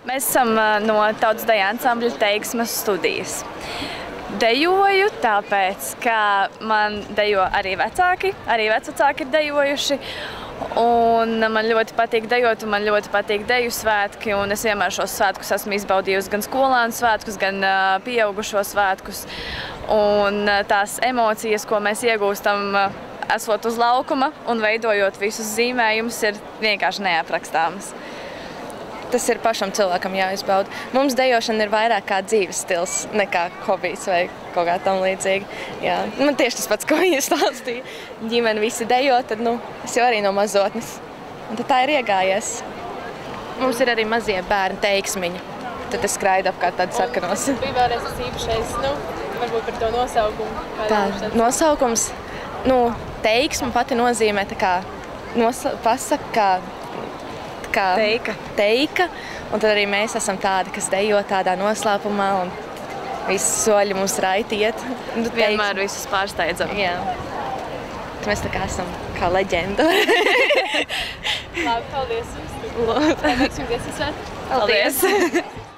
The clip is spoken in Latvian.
Mēs esam no Tautas deju ansambļa Teiksmes studijas. Dejoju tāpēc, ka man dejo arī vecvecāki ir dejojuši. Un man ļoti patīk dejot, un man ļoti patīk deju svētki. Un es vienmēr šos svētkus esmu izbaudījusi gan skolānu svētkus, gan pieaugušo svētkus. Un tās emocijas, ko mēs iegūstam, esot uz laukuma un veidojot visus zīmējumus, ir vienkārši neaprakstāmas. Tas ir pašam cilvēkam jāizbauda. Mums dejošana ir vairāk kā dzīves stils, nekā hobijs vai kaut kā tam līdzīgi. Jā. Man tieši tas pats, ko viņa stāstīja. Ģimene visi dejo, tad es jau arī no mazotnes. Un tad tā ir iegājies. Mums ir arī mazie bērni teiksmiņi. Tad es skraidu apkārt tādi sarkanos. Bija vēlreiz tas īpašais, varbūt par to nosaukumu. Tā, nosaukums, teiksme pati nozīmē tā kā pasaka, teika, un tad arī mēs esam tādi, kas dejo tādā noslēpumā, un visi soļi mums raiti iet. Vienmēr visus pārsteidzam. Jā. Mēs tā kā esam kā leģenda. Labi, paldies jums. Labi. Veiksim dziesmu svētku. Paldies!